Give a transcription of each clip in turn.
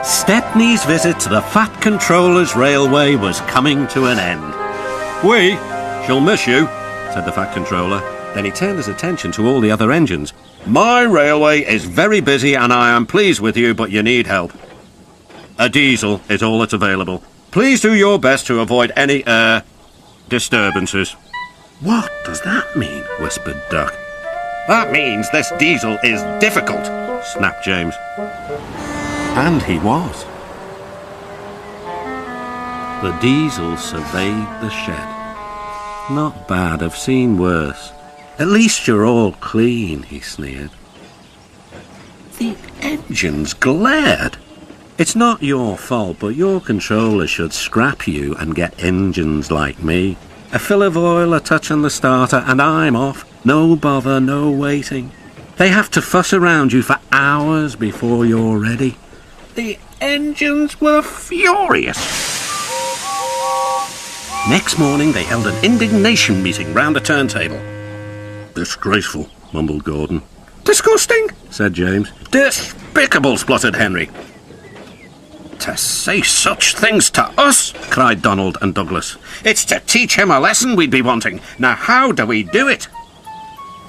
Stepney's visit to the Fat Controller's Railway was coming to an end. "We shall miss you," said the Fat Controller. Then he turned his attention to all the other engines. "My railway is very busy and I am pleased with you, but you need help. A diesel is all that's available. Please do your best to avoid any, disturbances." "What does that mean?" whispered Duck. "That means this diesel is difficult," snapped James. And he was. The diesel surveyed the shed. "Not bad, I've seen worse. At least you're all clean," he sneered. The engines glared. "It's not your fault, but your controller should scrap you and get engines like me. A fill of oil, a touch on the starter, and I'm off. No bother, no waiting. They have to fuss around you for hours before you're ready." The engines were furious. Next morning they held an indignation meeting round a turntable. "Disgraceful," mumbled Gordon. "Disgusting," said James. "Despicable," spluttered Henry. "To say such things to us," cried Donald and Douglas. "It's to teach him a lesson we'd be wanting. Now how do we do it?"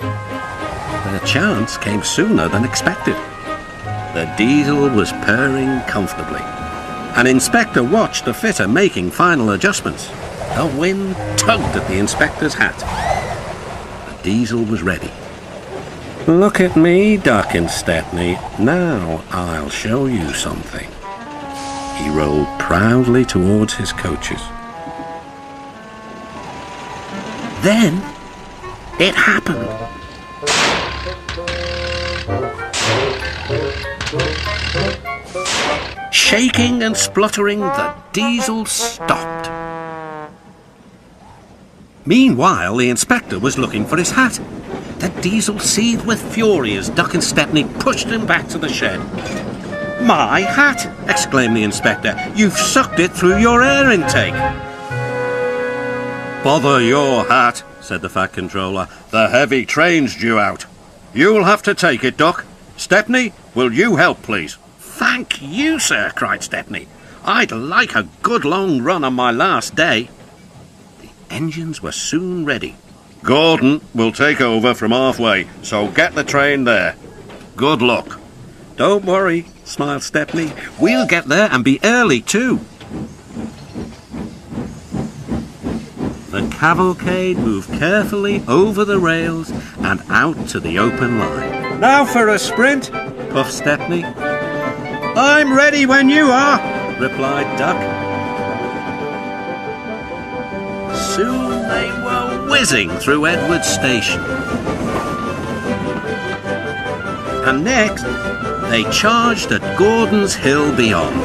The chance came sooner than expected. The diesel was purring comfortably. An inspector watched the fitter making final adjustments. The wind tugged at the inspector's hat. The diesel was ready. "Look at me, Duck and Stepney. Now I'll show you something." He rolled proudly towards his coaches. Then it happened. Shaking and spluttering, the diesel stopped. Meanwhile, the inspector was looking for his hat. The diesel seethed with fury as Duck and Stepney pushed him back to the shed. "My hat!" exclaimed the inspector. "You've sucked it through your air intake." "Bother your hat," said the Fat Controller. "The heavy train's due out. You'll have to take it, Duck. Stepney, will you help, please?" "Thank you, sir," cried Stepney. "I'd like a good long run on my last day." The engines were soon ready. "Gordon will take over from halfway, so get the train there. Good luck." "Don't worry," smiled Stepney. "We'll get there and be early too." The cavalcade moved carefully over the rails and out to the open line. "Now for a sprint," puffed Stepney. "I'm ready when you are," replied Duck. Soon they were whizzing through Edward Station. And next, they charged at Gordon's Hill beyond.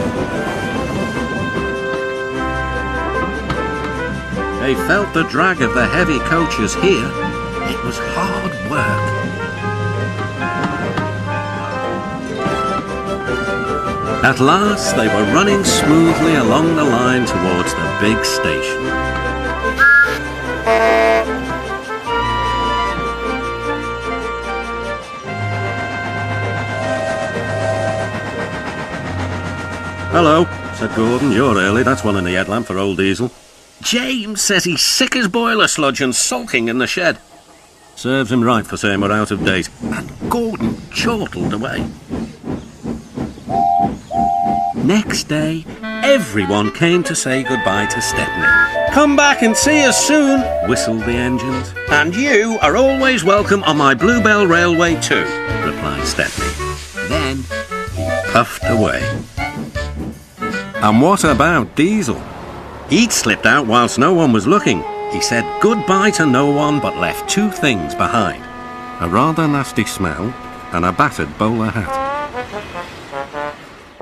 They felt the drag of the heavy coaches here. It was hard work. At last, they were running smoothly along the line towards the big station. "Hello," said Gordon. "You're early. That's one in the headlamp for old Diesel." "James says he's sick as boiler sludge and sulking in the shed." "Serves him right for saying we're out of date." And Gordon chortled away. Next day, everyone came to say goodbye to Stepney. "Come back and see us soon," whistled the engines. "And you are always welcome on my Bluebell Railway too," replied Stepney. Then he puffed away. And what about Diesel? He'd slipped out whilst no one was looking. He said goodbye to no one but left two things behind: a rather nasty smell and a battered bowler hat.